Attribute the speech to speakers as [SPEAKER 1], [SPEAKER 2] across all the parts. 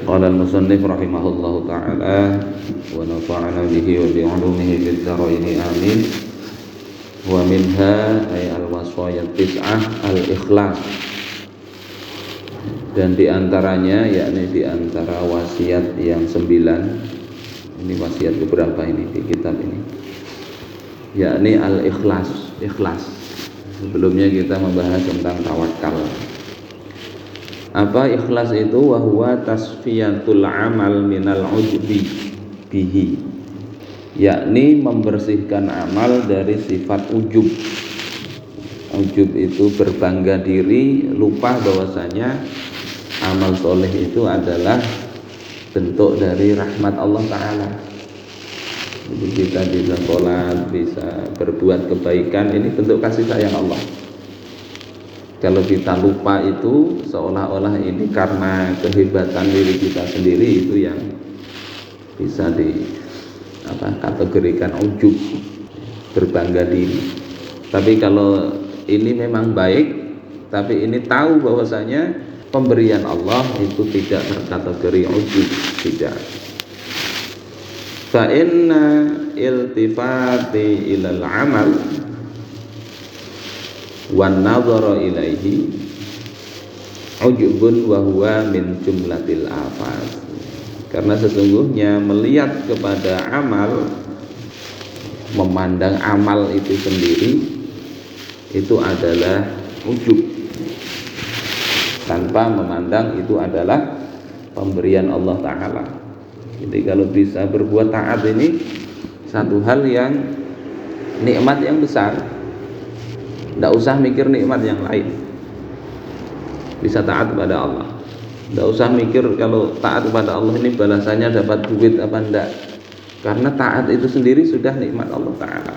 [SPEAKER 1] Qala al-musannif rahimahullahu ta'ala wa nafa'ana bihi wa bi'ulumihi fid dharaini amin. Wa minha ay al-wasaya tis'ah al-ikhlas. Dan diantaranya yakni diantara wasiat yang 9. Ini wasiat keberapa ini di kitab ini? Yakni al-ikhlas, ikhlas. Sebelumnya kita membahas tentang tawakal. Apa ikhlas itu? Wa huwa tasfiyatul amal minal ujbi bihi, yakni membersihkan amal dari sifat ujub. Ujub itu berbangga diri, lupa bahwasanya amal soleh itu adalah bentuk dari rahmat Allah Ta'ala. Jadi kita bisa sholat, bisa berbuat kebaikan, ini bentuk kasih sayang Allah. Kalau kita lupa itu seolah-olah ini karena kehebatan diri kita sendiri, itu yang bisa kategorikan ujub, berbangga diri. Tapi kalau ini memang baik, tapi ini tahu bahwasanya pemberian Allah itu tidak terkategori ujub, tidak. Fa inna iltifati ilal amal wan nadhara ilaihi ujubun wa huwa min jumlatil afat. Karena sesungguhnya melihat kepada amal, memandang amal itu sendiri, itu adalah ujub, tanpa memandang itu adalah pemberian Allah Ta'ala. Jadi kalau bisa berbuat taat ini satu hal yang nikmat yang besar. Tidak usah mikir nikmat yang lain, bisa taat kepada Allah. Tidak usah mikir kalau taat kepada Allah ini balasannya dapat duit apa enggak, karena taat itu sendiri sudah nikmat Allah Ta'ala.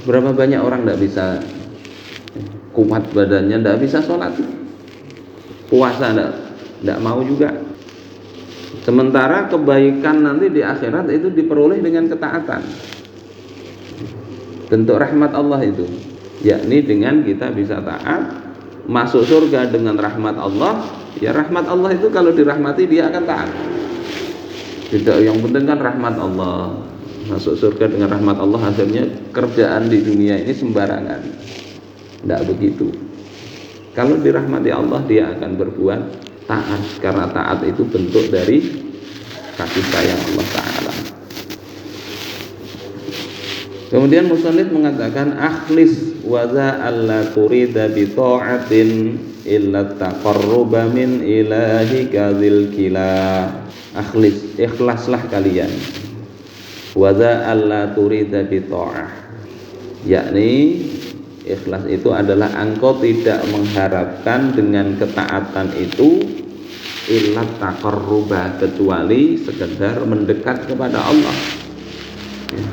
[SPEAKER 1] Berapa banyak orang tidak bisa kuat badannya, tidak bisa sholat, puasa tidak mau juga. Sementara kebaikan nanti di akhirat itu diperoleh dengan ketaatan, bentuk rahmat Allah itu, yakni dengan kita bisa taat, masuk surga dengan rahmat Allah. Ya rahmat Allah itu kalau dirahmati dia akan taat. Tidak, yang penting kan rahmat Allah, masuk surga dengan rahmat Allah, akhirnya kerjaan di dunia ini sembarangan. Tidak begitu. Kalau dirahmati Allah dia akan berbuat taat, karena taat itu bentuk dari kasih sayang Allah Ta'ala. Kemudian musannif mengatakan akhlis wa za alla turida bi ta'atin illa taqarruba min ilahika dzil kila. Akhlis, ikhlaslah kalian. Wa za alla turida bi ta'ah, yakni ikhlas itu adalah engkau tidak mengharapkan dengan ketaatan itu illa taqarruba, kecuali sekedar mendekat kepada Allah,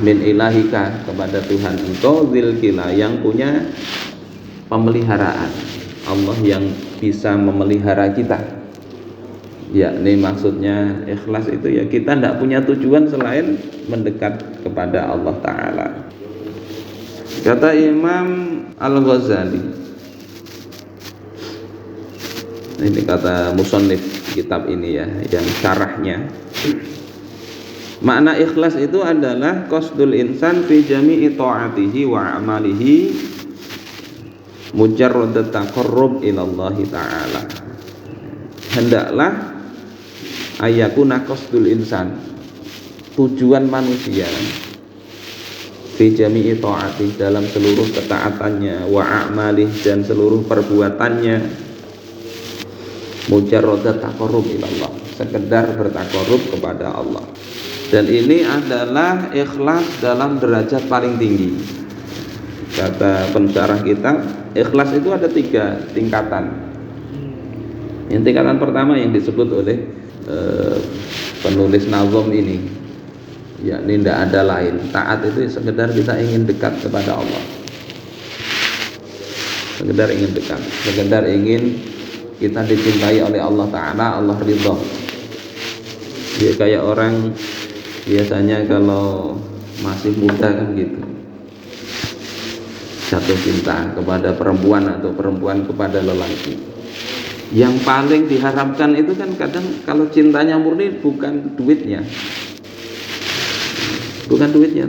[SPEAKER 1] min ilahika, kepada Tuhan engkau, dzil kila, yang punya pemeliharaan, Allah yang bisa memelihara kita. Yakni maksudnya ikhlas itu ya kita tidak punya tujuan selain mendekat kepada Allah Ta'ala. Kata Imam Al-Ghazali, ini kata musannif kitab ini ya, yang syarahnya, makna ikhlas itu adalah qasdul insan fi jami'i ta'atihi wa amalihi mujarradat taqarrub ila Allah Ta'ala. Hendaklah ayakuna qasdul insan, tujuan manusia, fi jami'i ta'ati, dalam seluruh ketaatannya, wa a'malih, dan seluruh perbuatannya, mujarradat taqarrub ila Allah, sekedar bertaqarrub kepada Allah. Dan ini adalah ikhlas dalam derajat paling tinggi. Kata pensyarah kita, ikhlas itu ada 3 tingkatan. Yang tingkatan pertama yang disebut oleh penulis nazom ini, yakni tidak ada lain. Taat itu sekedar kita ingin dekat kepada Allah, sekedar ingin dekat, sekedar ingin kita dicintai oleh Allah Ta'ala, Allah ridha. Dia kayak orang biasanya kalau masih muda kan gitu, jatuh cinta kepada perempuan atau perempuan kepada lelaki. Yang paling diharapkan itu kan kadang kalau cintanya murni bukan duitnya,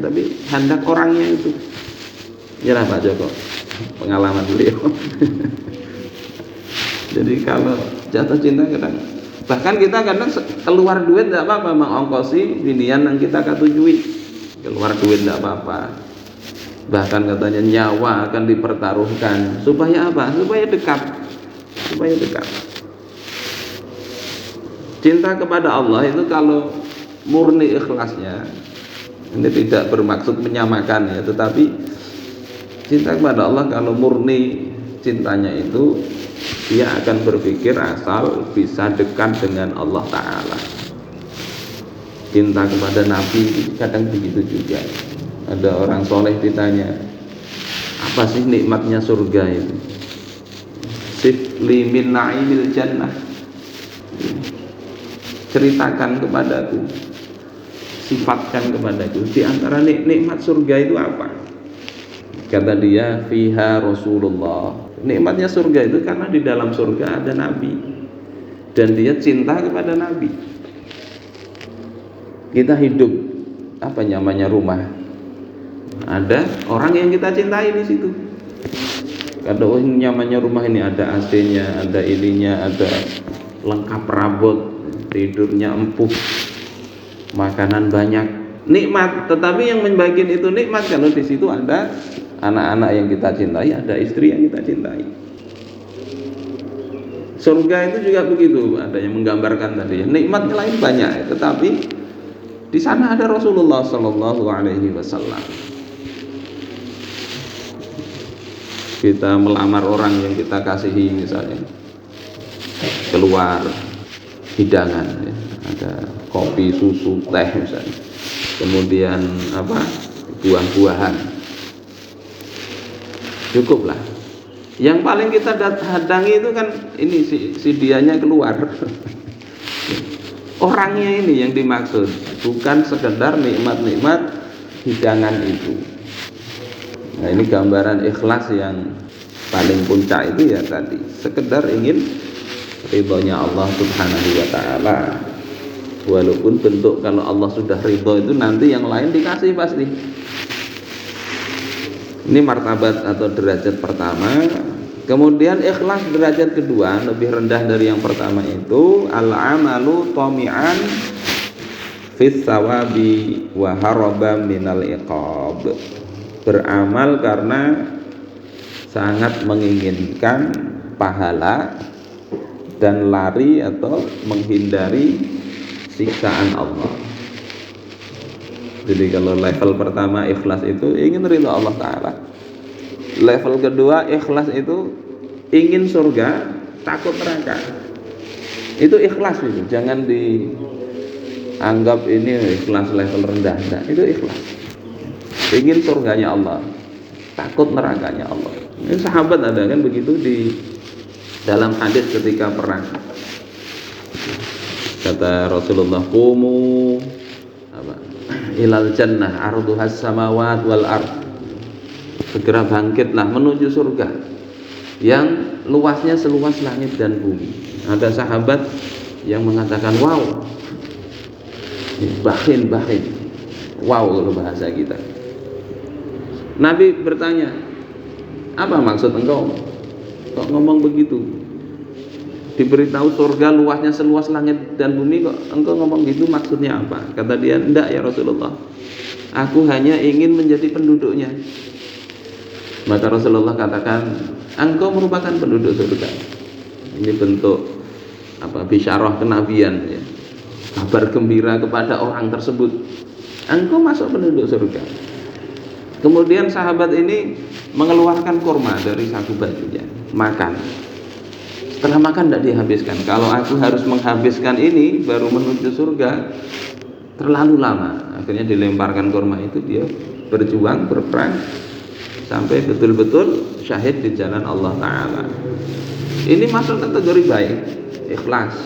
[SPEAKER 1] tapi hendak orangnya itu. Ya Pak Joko, pengalaman beliau. Jadi kalau jatuh cinta kadang, bahkan kita kadang keluar duit tidak apa-apa, mengongkosi binian yang kita katujui, keluar duit tidak apa-apa. Bahkan katanya nyawa akan dipertaruhkan supaya apa? Supaya dekat. Cinta kepada Allah itu kalau murni ikhlasnya, ini tidak bermaksud menyamakan ya, tetapi cinta kepada Allah kalau murni cintanya itu, dia akan berpikir asal bisa dekat dengan Allah Ta'ala. Cinta kepada Nabi kadang begitu juga. Ada orang soleh ditanya, apa sih nikmatnya surga itu? Sifli min na'imil jannah, ceritakan kepadaku, sifatkan kepadaku di antara nikmat surga itu apa? Kata dia, fiha Rasulullah. Nikmatnya surga itu karena di dalam surga ada Nabi dan dia cinta kepada Nabi. Kita hidup apa namanya rumah, ada orang yang kita cintai di situ. Kata oh nyamannya rumah ini ada AC-nya, ada ininya, ada lengkap perabot, tidurnya empuk, makanan banyak, nikmat. Tetapi yang membagikan itu nikmat kalau di situ ada anak-anak yang kita cintai, ada istri yang kita cintai. Surga itu juga begitu, ada yang menggambarkan tadi ya, nikmatnya lain banyak, tetapi di sana ada Rasulullah Shallallahu Alaihi Wasallam. Kita melamar orang yang kita kasihi misalnya, keluar hidangan ya, ada kopi, susu, teh misalnya, kemudian apa, buah-buahan, cukuplah. Yang paling kita hadangi itu kan ini si dianya keluar. Orangnya ini yang dimaksud, bukan sekedar nikmat-nikmat hidangan itu. Nah ini gambaran ikhlas yang paling puncak itu ya tadi, sekedar ingin ridhonya Allah Subhanahu wa Ta'ala. Walaupun bentuk kalau Allah sudah ridho itu nanti yang lain dikasih pasti. Ini martabat atau derajat pertama. Kemudian ikhlas derajat kedua, lebih rendah dari yang pertama itu, al-amalu tami'an fis sawabi wa haraba minal iqab. Beramal karena sangat menginginkan pahala dan lari atau menghindari siksaan Allah. Jadi kalau level pertama ikhlas itu ingin ridha Allah Ta'ala, level kedua ikhlas itu ingin surga, takut neraka. Itu ikhlas itu, jangan dianggap ini ikhlas level rendah. Nah, itu ikhlas, ingin surganya Allah, takut nerakanya Allah. Ini sahabat ada kan begitu di dalam hadis ketika perang. Kata Rasulullah, qumu ilal jannah arduhas samawat wal ard. Segera bangkitlah menuju surga yang luasnya seluas langit dan bumi. Ada sahabat yang mengatakan wow, bahin, wow kalau bahasa kita. Nabi bertanya, apa maksud engkau kok ngomong begitu? Diberitahu surga luasnya seluas langit dan bumi, kok engkau ngomong gitu, maksudnya apa? Kata dia, enggak ya Rasulullah, aku hanya ingin menjadi penduduknya. Maka Rasulullah katakan, engkau merupakan penduduk surga. Ini bentuk apa, bisyarah kenabian ya, kabar gembira kepada orang tersebut, engkau masuk penduduk surga. Kemudian sahabat ini mengeluarkan kurma dari saku bajunya, makan. Setelah makan tidak dihabiskan. Kalau aku harus menghabiskan ini baru menuju surga, terlalu lama. Akhirnya dilemparkan kurma itu, dia berjuang, berperang sampai betul-betul syahid di jalan Allah Ta'ala. Ini masuk kategori baik, ikhlas,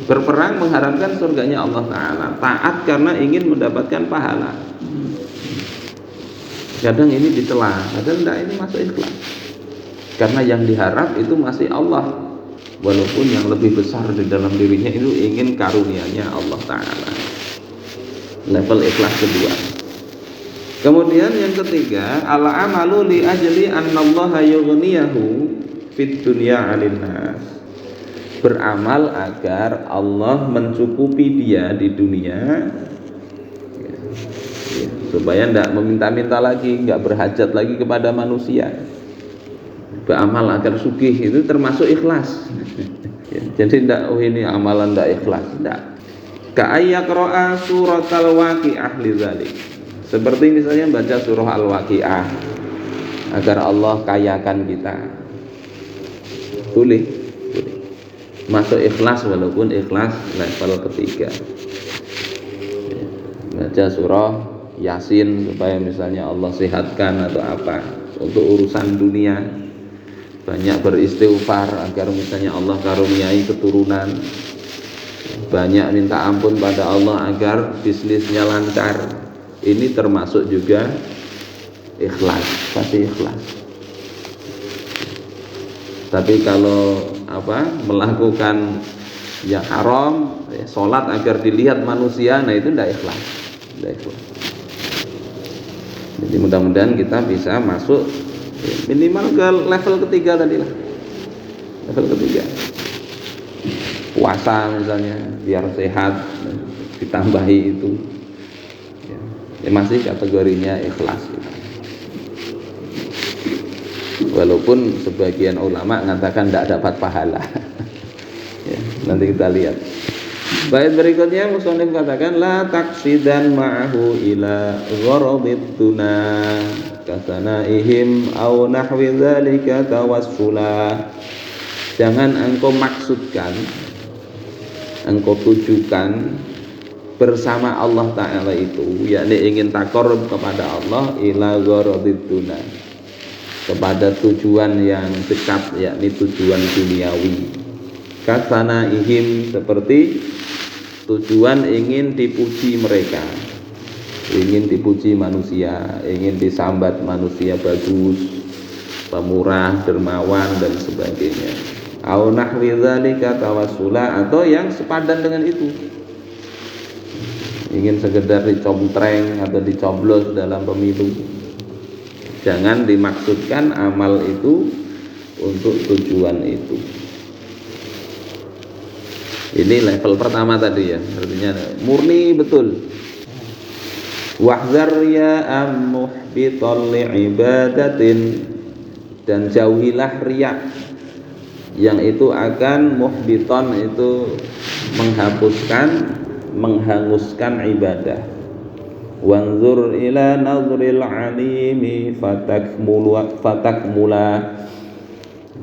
[SPEAKER 1] berperang mengharapkan surganya Allah Ta'ala, taat karena ingin mendapatkan pahala. Kadang ini dicela, kadang tidak, ini masuk ikhlas karena yang diharap itu masih Allah walaupun yang lebih besar di dalam dirinya itu ingin karunia-Nya Allah Ta'ala. Level ikhlas kedua. Kemudian yang ketiga, al-amalu li ajli annallaha yughniyahu fid dunya 'anil nas. Beramal agar Allah mencukupi dia di dunia, supaya tidak meminta-minta lagi, nggak berhajat lagi kepada manusia. Beramal agar sugih itu termasuk ikhlas. Jadi tidak, oh ini amalan tidak ikhlas, tidak. Ka'ayyaqra'a suratal waqi'ah lidzalik. Seperti misalnya baca surah Al-Waqi'ah agar Allah kayakan kita. Boleh. Masuk ikhlas walaupun ikhlas level ketiga. Baca surah Yasin supaya misalnya Allah sehatkan atau apa untuk urusan dunia. Banyak beristighfar agar misalnya Allah karuniai keturunan. Banyak minta ampun pada Allah agar bisnisnya lancar. Ini termasuk juga ikhlas, pasti ikhlas. Tapi kalau melakukan yang haram, sholat agar dilihat manusia, nah itu tidak ikhlas. Jadi mudah-mudahan kita bisa masuk minimal ke level ketiga tadi lah. Level ketiga. Puasa misalnya biar sehat, ditambahi itu. Ya masih kategorinya ikhlas. Walaupun sebagian ulama mengatakan tidak dapat pahala. Ya, nanti kita lihat. Bait berikutnya musannif katakan la taqsidan ma'ahu ila gharadid duna kasanaihim aw nahwi dzalika tawassula. Jangan engkau maksudkan, engkau tujukan bersama Allah Ta'ala itu, yakni ingin taqarrub kepada Allah ila gharadid duna, kepada tujuan yang dekat, yakni tujuan duniawi. Kasanaihim, seperti tujuan ingin dipuji mereka, ingin dipuji manusia, ingin disambat manusia bagus, pemurah, dermawan dan sebagainya. Au nahwi dzalika tawassula, atau yang sepadan dengan itu, ingin sekedar dicomtreng atau dicoblos dalam pemilu. Jangan dimaksudkan amal itu untuk tujuan itu. Ini level pertama tadi ya, artinya murni betul. Wahdzar ya muhbital li'ibadatin, dan jauhilah riya yang itu akan muhbiton, itu menghapuskan, menghanguskan ibadah. Wanzur ila nazril alimi fatakmula,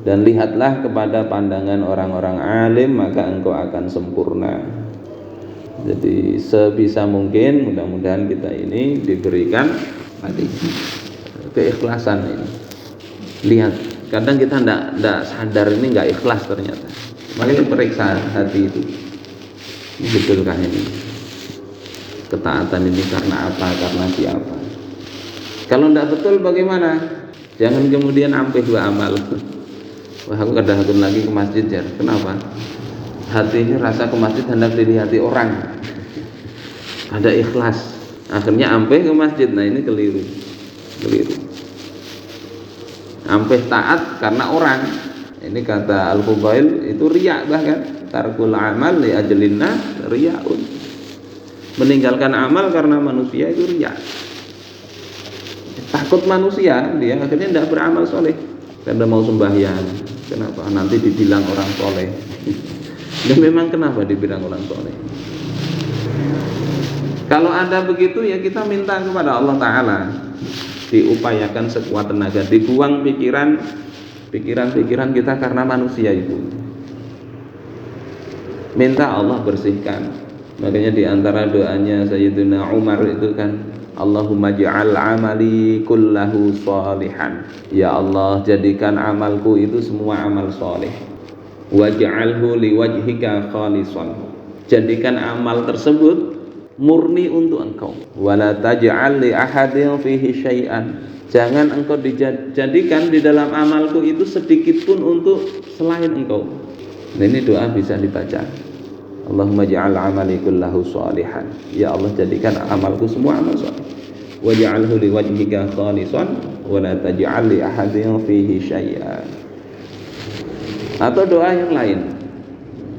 [SPEAKER 1] dan lihatlah kepada pandangan orang-orang alim maka engkau akan sempurna. Jadi sebisa mungkin mudah-mudahan kita ini diberikan tadi keikhlasan ini. Lihat, kadang kita tidak sadar ini nggak ikhlas ternyata. Makanya periksa hati itu. Ini betulkah ini? Ketaatan ini karena apa? Karena siapa? Kalau tidak betul bagaimana? Jangan kemudian ampe dua amal. Wah, aku kadang-kadang lagi ke masjid ya. Kenapa? Hatinya rasa ke masjid hendak dilihati orang. Ada ikhlas. Akhirnya ampe ke masjid. Nah ini keliru. Ampe taat karena orang. Ini kata Al-Fudail itu riya, bahkan tarkul amal li ajlinna riyaun. Meninggalkan amal karena manusia itu riya. Takut manusia, dia akhirnya tidak beramal soleh. Karena mau sembahyang. Kenapa? Nanti dibilang orang soleh. Dan memang kenapa dibilang orang soleh? Kalau ada begitu ya kita minta kepada Allah Ta'ala, diupayakan sekuat tenaga, dibuang pikiran kita karena manusia itu. Minta Allah bersihkan. Makanya diantara doanya Sayyidina Umar itu kan, Allahumma ja'al amali kullahu sholihan. Ya Allah, jadikan amalku itu semua amal soleh. Waj'alhu liwajhika khalisan. Jadikan amal tersebut murni untuk engkau. Wala taj'al li ahadin fihi syai'an. Jangan engkau dijadikan di dalam amalku itu sedikit pun untuk selain engkau. Nah, ini doa bisa dibaca. Allahumma ja'al amali kullahu sholihan. Ya Allah, jadikan amalku semua amal sholih. Waj'alhu liwajhika khalisan wa la taj'al li ahadin fihi syai'an. Atau doa yang lain.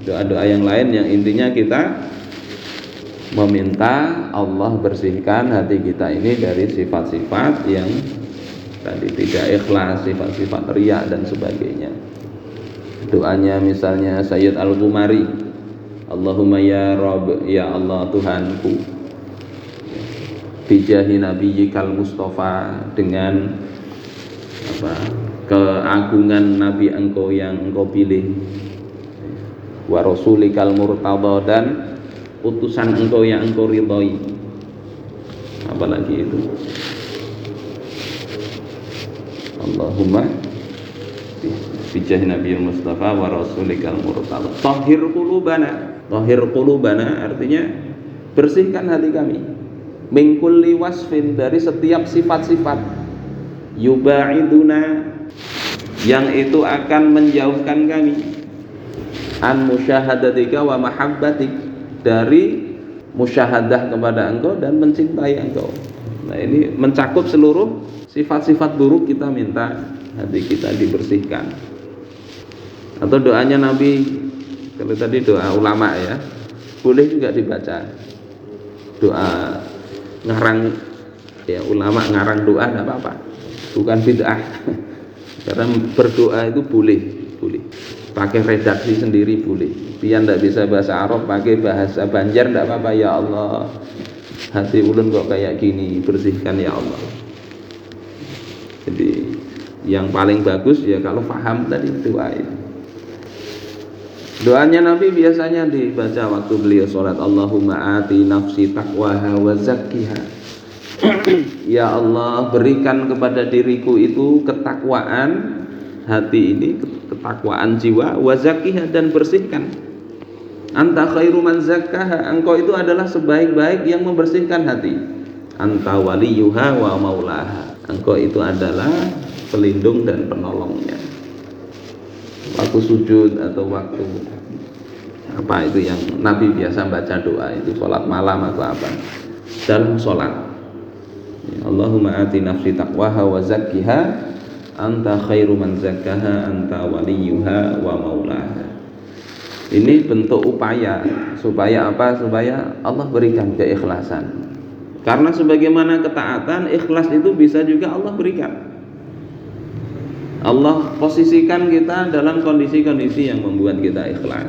[SPEAKER 1] Doa-doa yang lain yang intinya kita meminta Allah bersihkan hati kita ini dari sifat-sifat yang tadi tidak ikhlas, sifat-sifat riya dan sebagainya. Doanya misalnya Sayyid Al-Qumari, Allahumma ya Rabb, ya Allah Tuhanku, bijahi nabiyyikal Mustafa, dengan keagungan Nabi engkau yang engkau pilih, wa rasulikal murtadha, dan utusan engkau yang engkau ridhoi. Apalagi itu, Allahumma bijahi nabiyyil Mustafa wa rasulikal murtadha tahhir qulubana. Tahhir qulubana artinya bersihkan hati kami, min kulli wasfin, dari setiap sifat-sifat, yubaiduna, yang itu akan menjauhkan kami, an musyahadatika wa mahabbatik, dari musyahadah kepada engkau dan mencintai engkau. Nah, ini mencakup seluruh sifat-sifat buruk, kita minta hati kita dibersihkan. Atau doanya Nabi, kalau tadi doa ulama ya, boleh juga dibaca. Doa ngarang ya, ulama ngarang doa tidak apa-apa, bukan bid'ah. Karena berdoa itu boleh. Pakai redaksi sendiri boleh. Biar tidak bisa bahasa Arab, pakai bahasa Banjar tidak apa-apa. Ya Allah, hati ulun kok kayak gini, bersihkan ya Allah. Jadi yang paling bagus ya kalau paham tadi doa itu. Doanya Nabi biasanya dibaca waktu beliau sholat, Allahumma ati nafsi taqwaha wa zakkiha. Ya Allah, berikan kepada diriku itu ketakwaan hati ini, ketakwaan jiwa, wa zakkiha, dan bersihkan. Anta khairu man zakkaha, engkau itu adalah sebaik-baik yang membersihkan hati. Anta waliyuha wa maulaha, engkau itu adalah pelindung dan penolongnya. Waktu sujud atau waktu apa itu yang Nabi biasa baca doa itu, sholat malam atau apa, dalam sholat, Allahumma ati nafsi taqwaha wa zakkiha anta khairu man zakkaha anta waliyuha wa maulaha. Ini bentuk upaya supaya apa? Supaya Allah berikan keikhlasan. Karena sebagaimana ketaatan, ikhlas itu bisa juga Allah berikan. Allah posisikan kita dalam kondisi-kondisi yang membuat kita ikhlas.